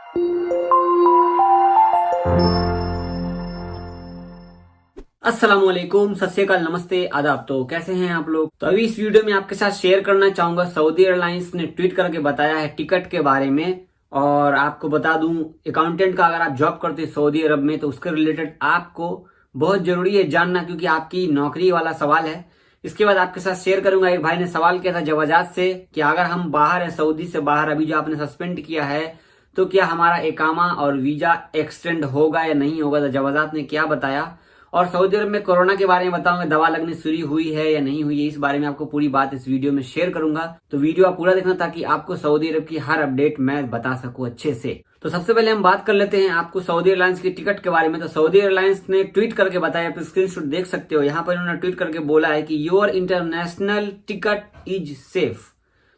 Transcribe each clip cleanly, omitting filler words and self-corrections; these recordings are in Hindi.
अस्सलामुअलैकुम, सत श्री अकाल, नमस्ते, आदाब। तो कैसे हैं आप लोग। तो अभी इस वीडियो में आपके साथ शेयर करना चाहूंगा, सऊदी एयरलाइंस ने ट्वीट करके बताया है टिकट के बारे में। और आपको बता दूं, अकाउंटेंट का अगर आप जॉब करते हैं सऊदी अरब में तो उसके रिलेटेड आपको बहुत जरूरी है जानना, क्योंकि आपकी नौकरी वाला सवाल है। इसके बाद आपके साथ शेयर करूंगा, एक भाई ने सवाल किया था जवाजात से कि अगर हम बाहर है, सऊदी से बाहर, अभी जो आपने सस्पेंड किया है, तो क्या हमारा इकामा और वीजा एक्सटेंड होगा या नहीं होगा। तो जवाजात ने क्या बताया, और सऊदी अरब में कोरोना के बारे में बताऊंगा, दवा लगनी शुरू हुई है या नहीं हुई है, इस बारे में आपको पूरी बात इस वीडियो में शेयर करूंगा। तो वीडियो आप पूरा देखना ताकि आपको सऊदी अरब की हर अपडेट मैं बता सकूं अच्छे से। तो सबसे पहले हम बात कर लेते हैं आपको सऊदी एयरलाइंस की टिकट के बारे में। तो सऊदी एयरलाइंस ने ट्वीट करके बताया, आप स्क्रीनशॉट देख सकते हो। यहाँ पर इन्होंने ट्वीट करके बोला है कि your international ticket is safe.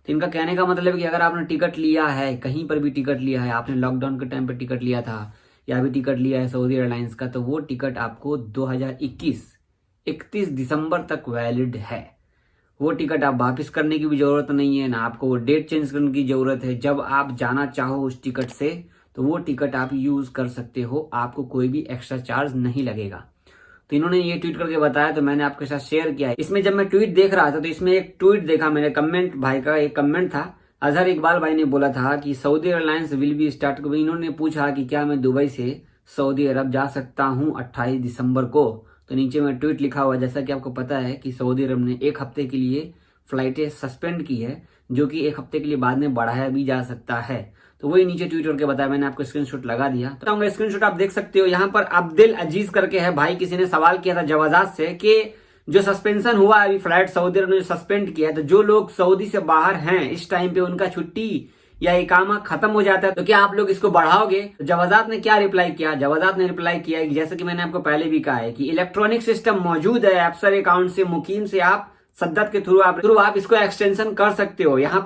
तो इनका कहने का मतलब है कि अगर आपने टिकट लिया है, कहीं पर भी टिकट लिया है, आपने लॉकडाउन के टाइम पर टिकट लिया था या अभी टिकट लिया है सऊदी एयरलाइंस का, तो वो टिकट आपको 2021 31 दिसंबर तक वैलिड है। वो टिकट आप वापस करने की भी जरूरत नहीं है, ना आपको वो डेट चेंज करने की जरूरत है। जब आप जाना चाहो उस टिकट से तो वो टिकट आप यूज कर सकते हो, आपको कोई भी एक्स्ट्रा चार्ज नहीं लगेगा। तो इन्होंने ये ट्वीट करके बताया, तो मैंने आपके साथ शेयर किया है। इसमें जब मैं ट्वीट देख रहा था तो इसमें एक ट्वीट देखा मैंने, कमेंट भाई का एक कमेंट था। अजहर इकबाल भाई ने बोला था कि Saudi airlines will be start. इन्होंने पूछा कि क्या मैं दुबई से सऊदी अरब जा सकता हूं 28 दिसंबर को। तो नीचे में ट्वीट लिखा हुआ, जैसा कि आपको पता है कि सऊदी अरब ने एक हफ्ते के लिए फ्लाइटें सस्पेंड की है, जो कि एक हफ्ते के लिए बाद में बढ़ाया भी जा सकता है। तो वही नीचे ट्वीट करके बताया, मैंने आपको स्क्रीनशॉट लगा दिया। तो स्क्रीनशॉट आप देख सकते हो। यहाँ पर अब्दुल अजीज करके है भाई, किसी ने सवाल किया था जवाजात से कि जो सस्पेंशन हुआ अभी फ्लाइट सऊदी अरब ने सस्पेंड किया है, तो जो लोग सऊदी से बाहर हैं इस टाइम पे उनका छुट्टी या इकामा खत्म हो जाता है, तो क्या आप लोग इसको बढ़ाओगे। जवाजात ने क्या रिप्लाई किया, जवाजात ने रिप्लाई किया कि जैसे कि मैंने आपको पहले भी कहा है कि इलेक्ट्रॉनिक सिस्टम मौजूद है, अफसर अकाउंट से, मुकीम से, आप सद्दत के थ्रू आप इसको एक्सटेंशन कर सकते हो। यहाँ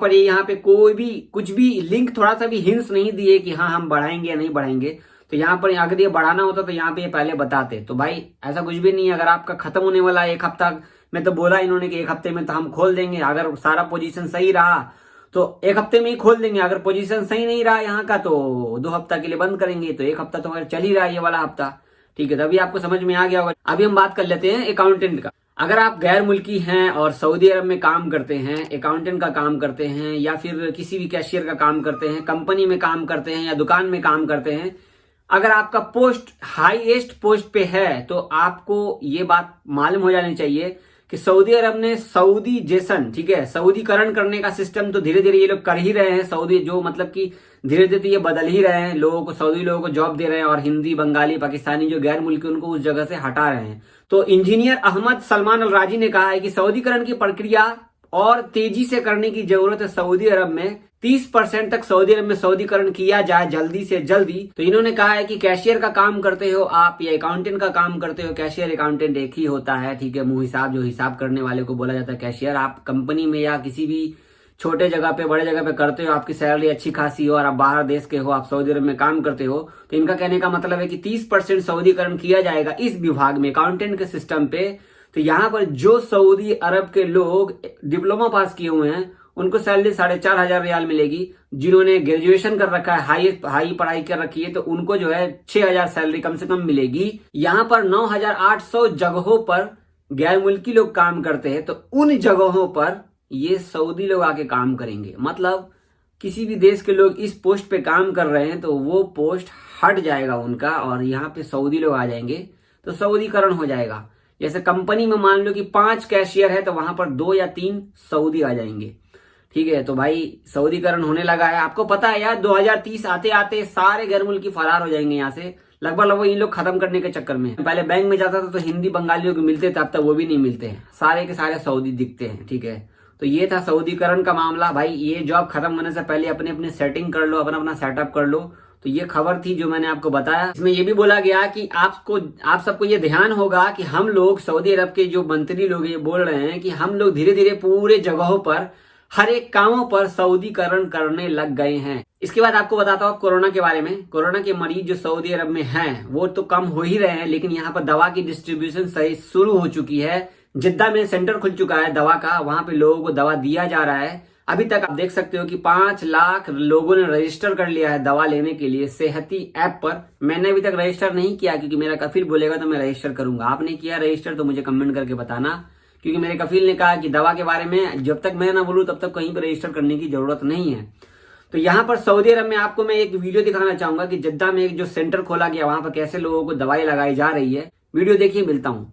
पे कोई भी कुछ भी लिंक, थोड़ा सा भी हिंट्स नहीं दिए कि हाँ हम बढ़ाएंगे या नहीं बढ़ाएंगे। तो यहाँ पर अगर ये बढ़ाना होता तो यहाँ पे ये पहले बताते। तो भाई ऐसा कुछ भी नहीं है, अगर आपका खत्म होने वाला है एक हफ्ता में, तो बोला इन्होंने कि एक हफ्ते में तो हम खोल देंगे। अगर सारा पोजीशन सही रहा तो एक हफ्ते में ही खोल देंगे, अगर पोजीशन सही नहीं रहा यहाँ का तो 2 हफ्ता के लिए बंद करेंगे। तो एक हफ्ता तो अगर चल ही रहा है ये वाला हफ्ता, ठीक है। तभी आपको समझ में आ गया होगा। अभी हम बात कर लेते हैं अकाउंटेंट का। अगर आप गैर मुल्की हैं और सऊदी अरब में काम करते हैं, अकाउंटेंट का काम करते हैं या फिर किसी भी कैशियर का काम करते हैं, कंपनी में काम करते हैं या दुकान में काम करते हैं, अगर आपका पोस्ट हाईएस्ट पोस्ट पे है तो आपको ये बात मालूम हो जानी चाहिए कि सऊदी अरब ने सऊदी जेसन, ठीक है, सऊदीकरण करने का सिस्टम तो धीरे धीरे ये लोग कर ही रहे हैं। सऊदी जो मतलब कि धीरे धीरे ये बदल ही रहे हैं, लोगों को, सऊदी लोगों को जॉब दे रहे हैं, और हिंदी, बंगाली, पाकिस्तानी जो गैर मुल्की उनको उस जगह से हटा रहे हैं। तो इंजीनियर अहमद सलमान अल राजी ने कहा है कि सऊदीकरण की प्रक्रिया और तेजी से करने की जरूरत है। सऊदी अरब में 30% तक सऊदी अरब में सऊदीकरण किया जाए जल्दी से जल्दी। तो इन्होंने कहा है कि कैशियर का काम करते हो आप या अकाउंटेंट का काम करते हो, कैशियर अकाउंटेंट एक ही होता है, ठीक है। मुंह हिसाब, जो हिसाब करने वाले को बोला जाता है कैशियर। आप कंपनी में या किसी भी छोटे जगह पे, बड़े जगह पे करते हो, आपकी सैलरी अच्छी खासी हो और आप बाहर देश के हो, आप सऊदी अरब में काम करते हो, तो इनका कहने का मतलब है कि 30% सऊदीकरण किया जाएगा इस विभाग में, अकाउंटेंट के सिस्टम पे। तो यहाँ पर जो सऊदी अरब के लोग डिप्लोमा पास किए हुए हैं उनको सैलरी 4,500 रियाल मिलेगी। जिन्होंने ग्रेजुएशन कर रखा है, हाई पढ़ाई कर रखी है, तो उनको जो है 6,000 सैलरी कम से कम मिलेगी। यहाँ पर 9,800 जगहों पर गैर मुल्की लोग काम करते हैं, तो उन जगहों पर ये सऊदी लोग आके काम करेंगे। मतलब किसी भी देश के लोग इस पोस्ट पे काम कर रहे हैं तो वो पोस्ट हट जाएगा उनका और यहाँ पे सऊदी लोग आ जाएंगे, तो सऊदीकरण हो जाएगा। जैसे कंपनी में मान लो कि 5 कैशियर है तो वहां पर 2 या 3 सऊदी आ जाएंगे, ठीक है। तो भाई सऊदीकरण होने लगा है। आपको पता है यार, 2030 आते आते सारे गैर मुल्की फरार हो जाएंगे यहाँ से, लगभग इन लोग खत्म करने के चक्कर में। पहले बैंक में जाता था तो हिंदी बंगालियों को मिलते थे, अब तक वो भी नहीं मिलते हैं, सारे के सारे सऊदी दिखते हैं, ठीक है। तो ये था सऊदीकरण का मामला। भाई ये जॉब खत्म होने से पहले अपने अपने सेटिंग कर लो, अपना अपना सेटअप कर लो। तो ये खबर थी जो मैंने आपको बताया। इसमें ये भी बोला गया कि आप सबको ये ध्यान होगा कि हम लोग, सऊदी अरब के जो मंत्री लोग ये बोल रहे हैं कि हम लोग धीरे धीरे पूरे जगहों पर, हर एक कामों पर सऊदीकरण करने लग गए हैं। इसके बाद आपको बताता हूँ कोरोना के बारे में। कोरोना के मरीज जो सऊदी अरब में हैं वो तो कम हो ही रहे हैं, लेकिन यहाँ पर दवा की डिस्ट्रीब्यूशन सही शुरू हो चुकी है। जिद्दा में सेंटर खुल चुका है दवा का, वहां पे लोगों को दवा दिया जा रहा है। अभी तक आप देख सकते हो कि 5 लाख लोगों ने रजिस्टर कर लिया है दवा लेने के लिए सेहती ऐप पर। मैंने अभी तक रजिस्टर नहीं किया क्योंकि मेरा कफिल बोलेगा तो मैं रजिस्टर करूंगा। आपने किया रजिस्टर तो मुझे कमेंट करके बताना, क्योंकि मेरे कफिल ने कहा कि दवा के बारे में जब तक मैं ना बोलूं तब तक कहीं पर रजिस्टर करने की जरूरत नहीं है। तो यहाँ पर सऊदी अरब में आपको मैं एक वीडियो दिखाना चाहूंगा कि जद्दा में एक जो सेंटर खोला गया वहां पर कैसे लोगों को दवाई लगाई जा रही है। वीडियो देखिए, मिलता हूँ।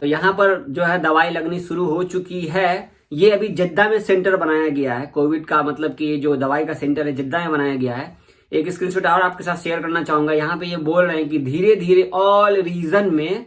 तो यहाँ पर जो है दवाई लगनी शुरू हो चुकी है। ये अभी जद्दा में सेंटर बनाया गया है कोविड का, मतलब कि ये जो दवाई का सेंटर है जद्दा में बनाया गया है। एक स्क्रीनशॉट और आपके साथ शेयर करना चाहूंगा। यहाँ पे ये बोल रहे हैं कि धीरे धीरे ऑल रीजन में,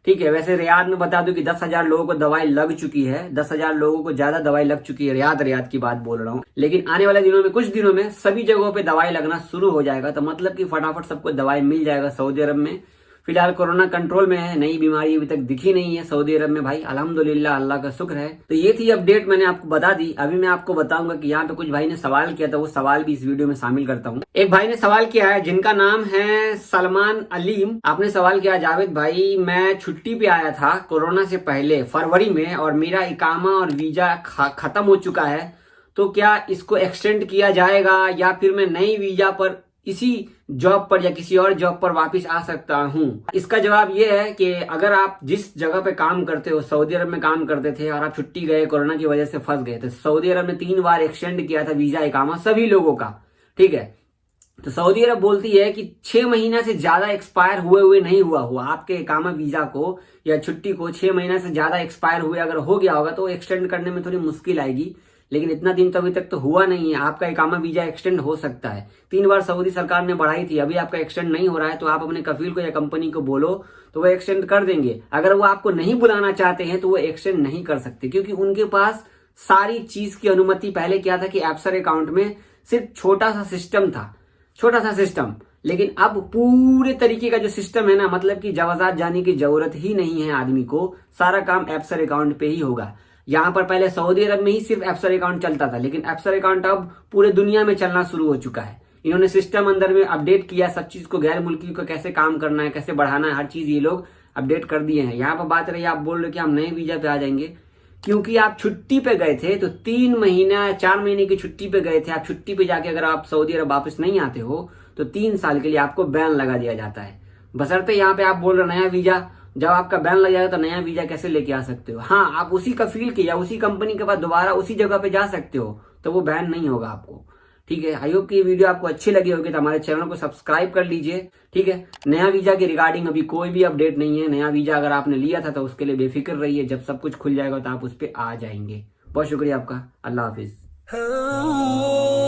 ठीक है। वैसे रियाद में बता दूं कि 10,000 लोगों को दवाई लग चुकी है, 10,000 लोगों को ज्यादा दवाई लग चुकी है। रियाद की बात बोल रहा हूँ, लेकिन आने वाले दिनों में, कुछ दिनों में सभी जगहों पे दवाई लगना शुरू हो जाएगा। तो मतलब कि फटाफट सबको दवाई मिल जाएगा सऊदी अरब में। फिलहाल कोरोना कंट्रोल में है, नई बीमारी अभी तक दिखी नहीं है सऊदी अरब में भाई, अल्हम्दुलिल्लाह, अल्लाह का शुक्र है। तो ये थी अपडेट, मैंने आपको बता दी। अभी मैं आपको बताऊंगा कि यहाँ पे कुछ भाई ने सवाल किया था, वो सवाल भी इस वीडियो में शामिल करता हूँ। एक भाई ने सवाल किया है जिनका नाम है सलमान अलीम। आपने सवाल किया, जावेद भाई मैं छुट्टी पे आया था कोरोना से पहले फरवरी में, और मेरा इकामा और वीजा खत्म हो चुका है, तो क्या इसको एक्सटेंड किया जाएगा या फिर मैं नई वीजा पर इसी जॉब पर या किसी और जॉब पर वापस आ सकता हूँ? इसका जवाब ये है कि अगर आप जिस जगह पे काम करते हो, सऊदी अरब में काम करते थे और आप छुट्टी गए, कोरोना की वजह से फंस गए, तो सऊदी अरब ने 3 बार एक्सटेंड किया था वीजा इकामा सभी लोगों का, ठीक है। तो सऊदी अरब बोलती है कि 6 महीना से ज्यादा एक्सपायर हुए नहीं हुआ आपके इकामा वीजा को या छुट्टी को 6 महीना से ज्यादा एक्सपायर हुए अगर हो गया होगा तो एक्सटेंड करने में थोड़ी मुश्किल आएगी। लेकिन इतना दिन तो अभी तक तो हुआ नहीं है, आपका इकामा वीजा एक्सटेंड हो सकता है। 3 बार सऊदी सरकार ने बढ़ाई थी, अभी आपका एक्सटेंड नहीं हो रहा है, तो आप अपने कफील को या कंपनी को बोलो तो वो एक्सटेंड कर देंगे। अगर वो आपको नहीं बुलाना चाहते हैं तो वो एक्सटेंड नहीं कर सकते, क्योंकि उनके पास सारी चीज की अनुमति। पहले क्या था कि एप्सर अकाउंट में सिर्फ छोटा सा सिस्टम, लेकिन अब पूरे तरीके का जो सिस्टम है ना, मतलब कि जवाजात जाने की जरूरत ही नहीं है आदमी को, सारा काम एप्सर अकाउंट पे ही होगा। यहाँ पर पहले सऊदी अरब में ही सिर्फ एप्सर अकाउंट चलता था, लेकिन एप्सर अकाउंट अब पूरे दुनिया में चलना शुरू हो चुका है। इन्होंने सिस्टम अंदर में अपडेट किया, सब चीज को, गैर मुल्की को कैसे काम करना है, कैसे बढ़ाना है, हर चीज ये लोग अपडेट कर दिए हैं। यहाँ पर बात रही, आप बोल रहे कि हम नए वीजा पे आ जाएंगे, क्योंकि आप छुट्टी पे गए थे, तो 3 महीना 4 महीने की छुट्टी पे गए थे। आप छुट्टी पे जाके अगर आप सऊदी अरब वापस नहीं आते हो तो 3 साल के लिए आपको बैन लगा दिया जाता है। बशर्ते यहाँ पे आप बोल रहे नया वीजा, जब आपका बैन लग जाएगा तो नया वीजा कैसे लेके आ सकते हो? हाँ, आप उसी कफील के या उसी कंपनी के पास दोबारा उसी जगह पे जा सकते हो, तो वो बैन नहीं होगा आपको, ठीक है। आई होप कि ये वीडियो आपको अच्छी लगी होगी, तो हमारे चैनल को सब्सक्राइब कर लीजिए, ठीक है। नया वीजा के रिगार्डिंग अभी कोई भी अपडेट नहीं है। नया वीजा अगर आपने लिया था तो उसके लिए बेफिक्र रहिए, जब सब कुछ खुल जाएगा तो आप उस पर आ जाएंगे। बहुत शुक्रिया आपका, अल्लाह हाफिज।